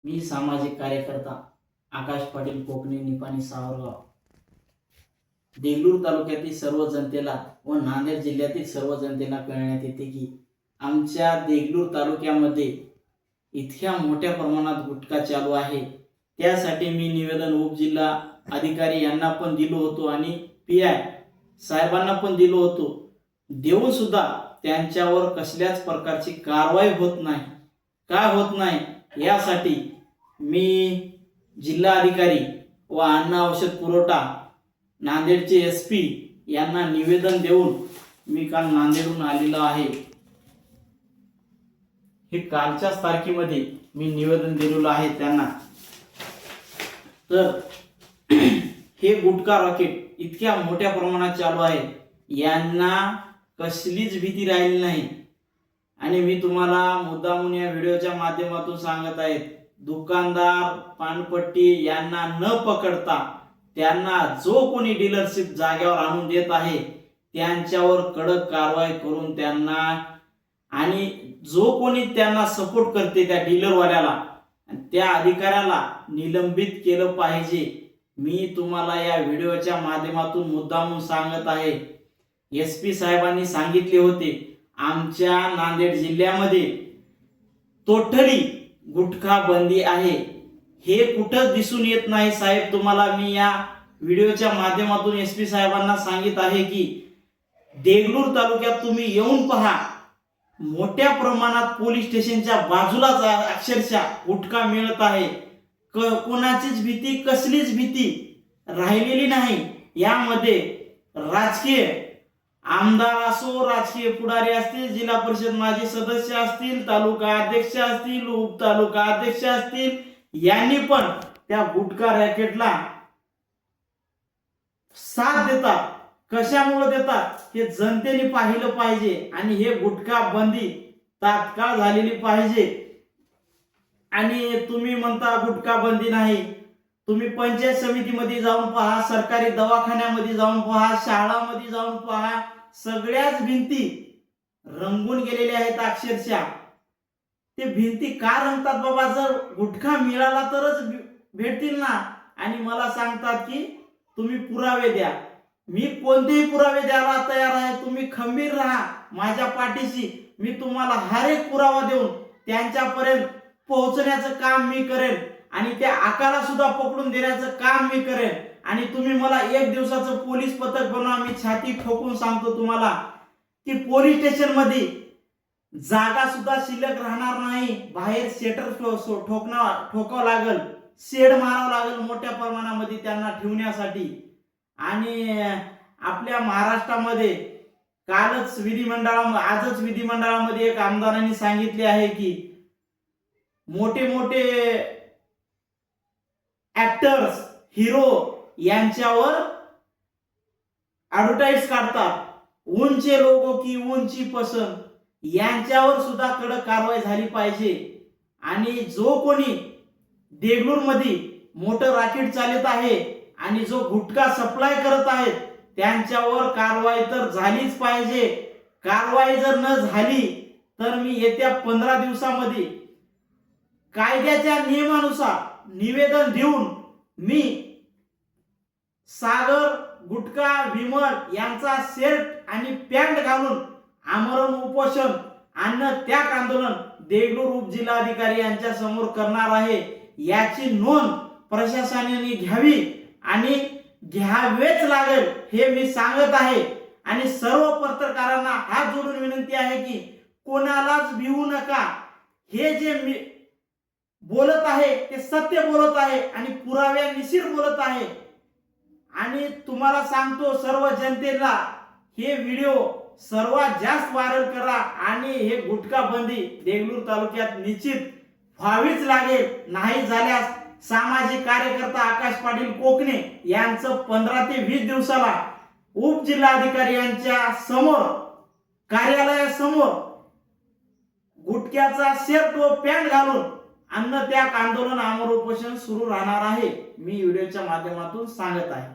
मी सामाजिक कार्यकर्ता आकाश पाटील कोकणे निपाणी सावरगाव देगलूर तालुक्यातील सर्व जनतेला व नांदेड जिल्ह्यातील सर्व जनतेला कळण्यात येते की आमच्या देगलूर तालुक्यामध्ये इतक्या मोठ्या प्रमाणात गुटखा चालू आहे। त्यासाठी मी निवेदन उपजिल्हा अधिकारी यांना पण दिलो होतो आणि पीआय साहेबांना पण दिलो होतो, देऊन सुद्धा त्यांच्यावर कसल्याच प्रकारची कारवाई होत नाही। का होत नाही यासाठी मी जिल्हा अधिकारी व अन्न औषध पुरवठा नांदेडचे एसपी यांना निवेदन देऊन मी काल नांदेडहून आलेलो आहे। हे कालच्याच तारखेमध्ये मी निवेदन दिलेलं आहे त्यांना। तर हे गुटखा रॉकेट इतक्या मोठ्या प्रमाणात चालू आहे, यांना कसलीच भीती राहिली नाही। आणि मी तुम्हाला मुद्दामून या व्हिडिओच्या माध्यमातून सांगत आहे, दुकानदार पानपट्टी यांना न पकडता त्यांना जो कोणी डीलरशिप जागेवर आणून देत आहे त्यांच्यावर कडक कारवाई करून त्यांना आणि जो कोणी त्यांना सपोर्ट करते त्या डीलरवाल्याला त्या अधिकाऱ्याला निलंबित केलं पाहिजे। मी तुम्हाला या व्हिडिओच्या माध्यमातून मुद्दामून सांगत आहे। एसपी साहेबांनी सांगितले होते आमच्या नांदेड जिल्ह्यामध्ये टोटली गुटखा बंदी आहे। हे कुठं दिसून येत नाही साहेब। तुम्हाला मी या व्हिडिओच्या माध्यमातून एसपी साहेबांना सांगित आहे की देगलूर तालुक्यात तुम्ही येऊन पहा, मोठ्या प्रमाणात पोलीस स्टेशनच्या बाजूलाच अक्षरशः गुटखा मिळत आहे। कोणाचीच भीती कसलीच भीती राहिलेली नाही। यामध्ये राजकीय आमदार असो, राजकीय पुढारी असतील, जिल्हा परिषद माजी सदस्य असतील, तालुका अध्यक्ष असतील, उप तालुका अध्यक्ष असतील, यांनी पण त्या गुटखा रॅकेटला साथ देतात। कशामुळे देतात हे जनतेने पाहिलं पाहिजे आणि हे गुटखा बंदी तात्काळ झालेली पाहिजे। आणि तुम्ही म्हणता गुटखा बंदी नाही, तुम्ही पंचायत समितीमध्ये जाऊन पहा, सरकारी दवाखान्यामध्ये जाऊन पहा, शाळांमध्ये जाऊन पहा, सगळ्याच भिंती रंगून गेलेल्या आहेत अक्षरशः। ते भिंती का रंगतात बाबा? जर गुटखा मिळाला तरच भेटतील ना। आणि मला सांगतात की तुम्ही पुरावे द्या। मी कोणतेही पुरावे द्यायला तयार आहे, तुम्ही खंबीर राहा माझ्या पाठीशी। मी तुम्हाला हर एक पुरावा देऊन त्यांच्यापर्यंत पोहोचण्याचं काम मी करेन आणि त्या आकाला सुद्धा पकडून देण्याचं काम मी करेन। आणि तुम्ही मला एक दिवसाचं पोलीस पथक बनवा, मी छाती ठोकून सांगतो तुम्हाला की पोलीस स्टेशन मध्ये जागा सुद्धा शिल्लक राहणार नाही। बाहेर शेटर ठोकावं लागेल, शेड मारावं लागेल मोठ्या प्रमाणामध्ये त्यांना ठेवण्यासाठी। आणि आपल्या महाराष्ट्रामध्ये आजच विधिमंडळामध्ये एक आमदारांनी सांगितले आहे की मोठे मोठे ऍक्टर्स, हिरो यांच्यावर ऍडव्हर्टाइज काढतात, उनचे लोगों की ऊंची पसंद, यांच्यावर सुद्धा कडक कारवाई झाली पाहिजे। आणि जो कोणी देगलूर मध्ये मोठं रॉकेट चालत आहे आणि जो गुटखा सप्लाय करत आहेत त्यांच्यावर कारवाई तर झालीच पाहिजे। कारवाई जर न झाली तर मी येत्या 15 दिवसामध्ये कायद्याच्या नियमानुसार निवेदन देऊन मी सागर गुटखा विमल यांचा शर्ट आणि पॅन्ट घालून आमरण उपोषण आणि त्याग आंदोलन देगलूर उपजिल्हाधिकारी यांच्या समोर करणार आहे। याची नोंद प्रशासनाने घ्यावी आणि घ्यावेच लागेल हे मी सांगत आहे। आणि सर्व पत्रकारांना हात जोडून विनंती आहे की कोणालाच भिवू नका। हे जे मी बोलत आहे ते सत्य बोलत आहे आणि पुराव्यानिशीर बोलत आहे। आणि तुम्हाला सांगतो सर्व जनतेला हे व्हिडिओ सर्वात जास्त व्हायरल करा आणि हे गुटखा बंदी देगलूर तालुक्यात निश्चित व्हावीच लागेल। नाही झाल्यास सामाजिक कार्यकर्ता आकाश पाटील कोकणे यांचं 15 ते 20 दिवसाला उपजिल्हाधिकारी यांच्या समोर कार्यालयासमोर गुटख्याचा शर्ट व पॅन्ट घालून अन्न त्याग आंदोलन आमरण उपोषण सुरू राहणार आहे। मी व्हिडिओच्या माध्यमातून सांगत आहे।